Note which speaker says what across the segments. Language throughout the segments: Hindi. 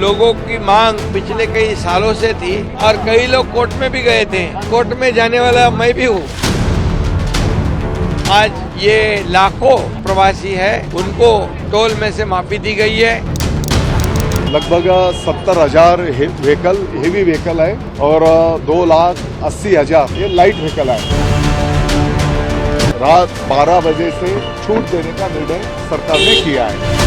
Speaker 1: लोगों की मांग पिछले कई सालों से थी और कई लोग कोर्ट में भी गए थे। कोर्ट में जाने वाला मैं भी हूँ। आज ये लाखों प्रवासी है, उनको टोल में से माफी दी गई है।
Speaker 2: लगभग 70,000 व्हीकल हेवी व्हीकल है और 2,80,000 ये लाइट व्हीकल है। रात 12 बजे से छूट देने का निर्णय सरकार ने किया है।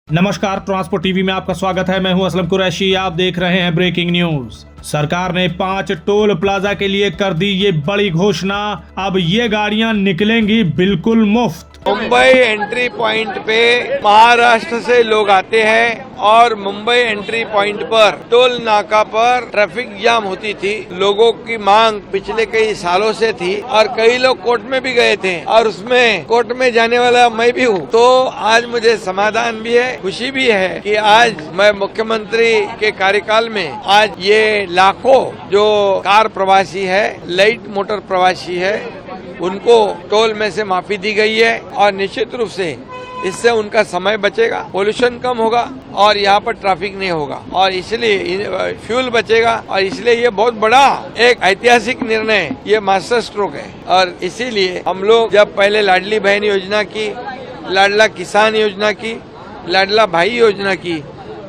Speaker 3: नमस्कार, ट्रांसपोर्ट टीवी में आपका स्वागत है। मैं हूं असलम कुरैशी। आप देख रहे हैं ब्रेकिंग न्यूज। सरकार ने 5 टोल प्लाजा के लिए कर दी ये बड़ी घोषणा। अब ये गाड़ियां निकलेंगी बिल्कुल मुफ्त।
Speaker 1: मुंबई एंट्री पॉइंट पे महाराष्ट्र से लोग आते हैं और मुंबई एंट्री पॉइंट पर टोल नाका पर ट्रैफिक जाम होती थी। लोगों की मांग पिछले कई सालों से थी और कई लोग कोर्ट में भी गए थे और उसमें कोर्ट में जाने वाला मैं भी हूँ। तो आज मुझे समाधान भी है, खुशी भी है कि आज मैं मुख्यमंत्री के कार्यकाल में आज ये लाखों जो कार प्रवासी है, लाइट मोटर प्रवासी है, उनको टोल में से माफी दी गई है और निश्चित रूप से इससे उनका समय बचेगा, पोल्यूशन कम होगा और यहाँ पर ट्रैफिक नहीं होगा और इसलिए फ्यूल बचेगा। और इसलिए ये बहुत बड़ा एक ऐतिहासिक निर्णय, ये मास्टर स्ट्रोक है। और इसीलिए हम लोग जब पहले लाडली बहन योजना की, लाडला किसान योजना की, लाडला भाई योजना की,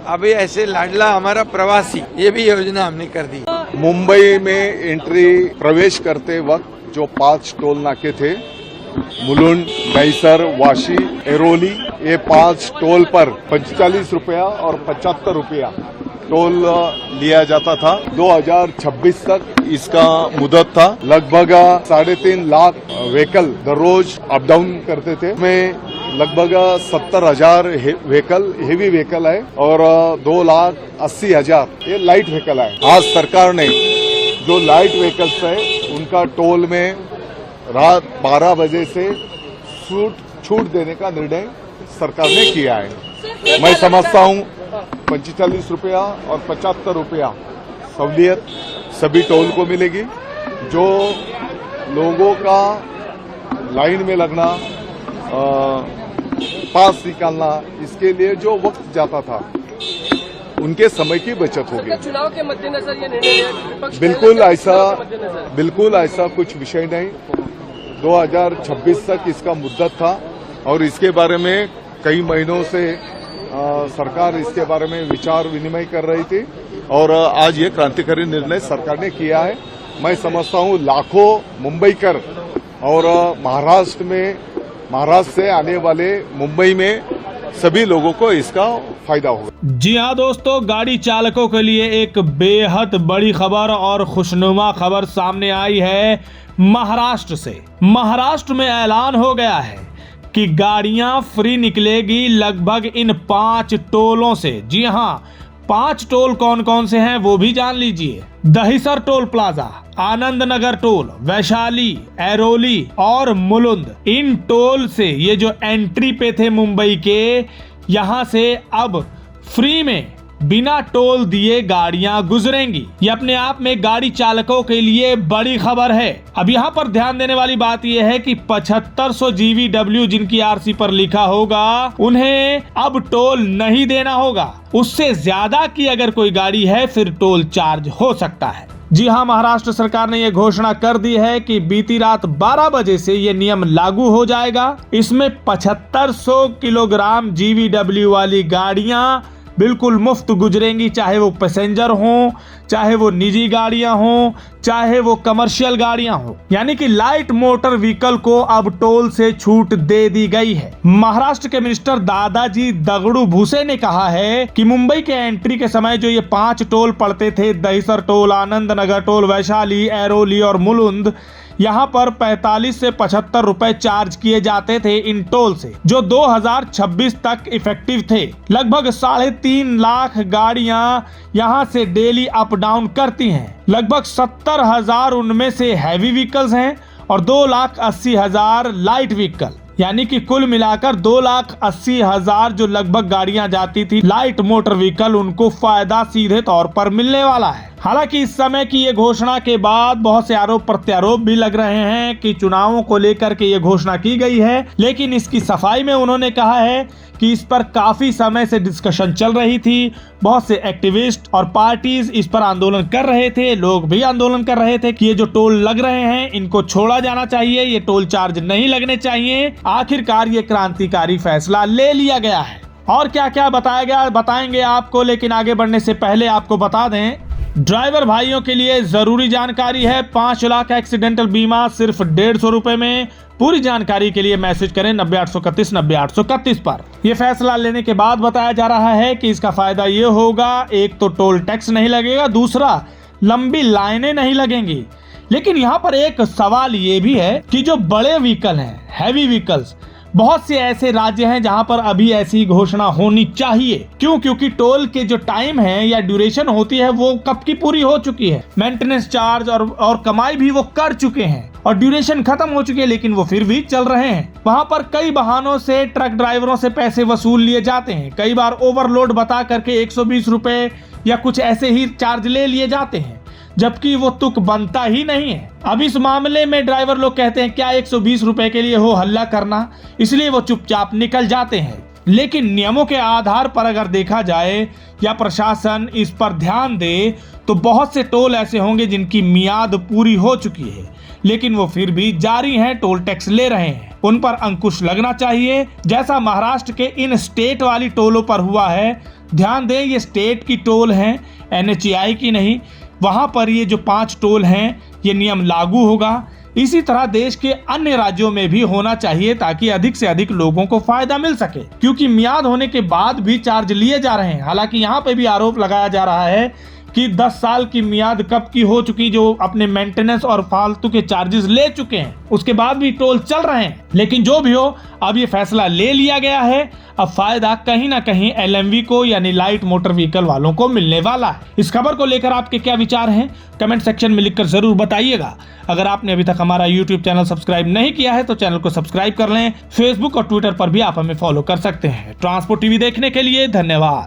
Speaker 1: अभी ऐसे लाडला हमारा प्रवासी, ये भी योजना हमने कर दी।
Speaker 2: मुंबई में एंट्री प्रवेश करते वक्त जो 5 टोल नाके थे, मुलुंड, दहिसर, वाशी, ऐरोली, ये 5 टोल पर 45 रुपया और 75 रुपया टोल लिया जाता था। 2026 तक इसका मुदत था। लगभग 3.5 लाख व्हीकल रोज अप डाउन करते थे। में लगभग 70,000 व्हीकल हेवी व्हीकल है और 2,80,000 ये लाइट व्हीकल है। आज सरकार ने जो लाइट व्हीकल्स है उनका टोल में रात 12 बजे से छूट देने का निर्णय सरकार ने किया है। मैं समझता हूँ 45 रुपया और 75 रुपया सहूलियत सभी टोल को मिलेगी। जो लोगों का लाइन में लगना, पास निकालना, इसके लिए जो वक्त जाता था उनके समय की बचत होगी।
Speaker 4: चुनाव के मद्देनजर ये निर्णय
Speaker 2: बिल्कुल ऐसा कुछ विषय नहीं। 2026 तक इसका मुद्दत था और इसके बारे में कई महीनों से सरकार इसके बारे में विचार विनिमय कर रही थी और आज ये क्रांतिकारी निर्णय सरकार ने किया है। मैं समझता हूँ लाखों मुंबईकर और महाराष्ट्र से आने वाले मुंबई में सभी लोगों को इसका फायदा होगा।
Speaker 3: जी हाँ दोस्तों, गाड़ी चालकों के लिए एक बेहद बड़ी खबर और खुशनुमा खबर सामने आई है महाराष्ट्र से। महाराष्ट्र में ऐलान हो गया है कि गाड़ियां फ्री निकलेगी लगभग इन 5 टोलों से। जी हाँ, 5 टोल कौन कौन से हैं वो भी जान लीजिए। Dahisar toll plaza, Anand Nagar toll, Vaishali, Airoli और मुलुंद। इन टोल से ये जो एंट्री पे थे मुंबई के, यहां से अब फ्री में बिना टोल दिए गाड़ियां गुजरेंगी। ये अपने आप में गाड़ी चालकों के लिए बड़ी खबर है। अब यहाँ पर ध्यान देने वाली बात यह है कि 7500 GVW जिनकी आरसी पर लिखा होगा, उन्हें अब टोल नहीं देना होगा। उससे ज्यादा की अगर कोई गाड़ी है फिर टोल चार्ज हो सकता है। जी हाँ, महाराष्ट्र सरकार ने यह घोषणा कर दी है कि बीती रात 12 बजे से ये नियम लागू हो जाएगा। इसमें 7500 किलोग्राम GVW वाली गाड़ियां बिल्कुल मुफ्त गुजरेंगी, चाहे वो पैसेंजर हों, चाहे वो निजी गाड़ियां हों, चाहे वो कमर्शियल गाड़ियां हों। यानी कि लाइट मोटर व्हीकल को अब टोल से छूट दे दी गई है। महाराष्ट्र के मिनिस्टर दादाजी दगड़ू भूसे ने कहा है कि मुंबई के एंट्री के समय जो ये 5 टोल पड़ते थे, दहिसर टोल, आनंद नगर टोल, वैशाली, ऐरोली और मुलुंद, यहाँ पर 45 से 75 रुपए चार्ज किए जाते थे इन टोल से, जो 2026 तक इफेक्टिव थे। लगभग 3.5 लाख गाड़ियां यहाँ से डेली अप डाउन करती हैं। लगभग 70,000 उनमें से हैवी व्हीकल्स हैं और 2,80,000 लाइट व्हीकल। यानी कि कुल मिलाकर 2,80,000 जो लगभग गाड़ियां जाती थी लाइट मोटर व्हीकल, उनको फायदा सीधे तौर पर मिलने वाला है। हालांकि इस समय की ये घोषणा के बाद बहुत से आरोप प्रत्यारोप भी लग रहे हैं कि चुनावों को लेकर के ये घोषणा की गई है, लेकिन इसकी सफाई में उन्होंने कहा है कि इस पर काफी समय से डिस्कशन चल रही थी। बहुत से एक्टिविस्ट और पार्टीज इस पर आंदोलन कर रहे थे, लोग भी आंदोलन कर रहे थे कि ये जो टोल लग रहे हैं इनको छोड़ा जाना चाहिए, ये टोल चार्ज नहीं लगने चाहिए। आखिरकार ये क्रांतिकारी फैसला ले लिया गया है। और क्या क्या बताया गया बताएंगे आपको, लेकिन आगे बढ़ने से पहले आपको बता दें, ड्राइवर भाइयों के लिए जरूरी जानकारी है। 5 लाख एक्सीडेंटल बीमा सिर्फ 150 रुपए में। पूरी जानकारी के लिए मैसेज करें 9831 9831 पर। यह फैसला लेने के बाद बताया जा रहा है कि इसका फायदा ये होगा, एक तो टोल टैक्स नहीं लगेगा, दूसरा लंबी लाइनें नहीं लगेंगी। लेकिन यहाँ पर एक सवाल ये भी है कि जो बड़े व्हीकल हैं, हैवी व्हीकल्स, बहुत से ऐसे राज्य हैं जहां पर अभी ऐसी घोषणा होनी चाहिए। क्यों? क्योंकि टोल के जो टाइम है या ड्यूरेशन होती है वो कब की पूरी हो चुकी है। मेंटेनेंस चार्ज और कमाई भी वो कर चुके हैं और ड्यूरेशन खत्म हो चुकी है, लेकिन वो फिर भी चल रहे हैं। वहां पर कई बहानों से ट्रक ड्राइवरों से पैसे वसूल लिए जाते हैं। कई बार ओवरलोड बता करके 120 रुपए या कुछ ऐसे ही चार्ज ले लिए जाते हैं, जबकि वो तुक बनता ही नहीं है। अब इस मामले में ड्राइवर लोग कहते हैं क्या 120 रुपए के लिए हो हल्ला करना, इसलिए वो चुपचाप निकल जाते हैं। लेकिन नियमों के आधार पर अगर देखा जाए या प्रशासन इस पर ध्यान दे तो बहुत से टोल ऐसे होंगे जिनकी मियाद पूरी हो चुकी है, लेकिन वो फिर भी जारी हैं, टोल टैक्स ले रहे हैं। उन पर अंकुश लगना चाहिए, जैसा महाराष्ट्र के इन स्टेट वाली टोलों पर हुआ है। ध्यान दें, ये स्टेट की टोल हैं, NHAI की नहीं। वहां पर ये जो 5 टोल हैं ये नियम लागू होगा। इसी तरह देश के अन्य राज्यों में भी होना चाहिए ताकि अधिक से अधिक लोगों को फायदा मिल सके, क्योंकि मियाद होने के बाद भी चार्ज लिए जा रहे हैं। हालांकि यहाँ पे भी आरोप लगाया जा रहा है कि 10 साल की मियाद कब की हो चुकी, जो अपने मेंटेनेंस और फालतू के चार्जेस ले चुके हैं, उसके बाद भी टोल चल रहे हैं। लेकिन जो भी हो, अब ये फैसला ले लिया गया है। अब फायदा कहीं ना कहीं LMV को यानी लाइट मोटर व्हीकल वालों को मिलने वाला है। इस खबर को लेकर आपके क्या विचार हैं, कमेंट सेक्शन में लिखकर जरूर बताइएगा। अगर आपने अभी तक हमारा YouTube चैनल सब्सक्राइब नहीं किया है तो चैनल को सब्सक्राइब कर लें। फेसबुक और ट्विटर पर भी आप हमें फॉलो कर सकते हैं। ट्रांसपोर्ट TV देखने के लिए धन्यवाद।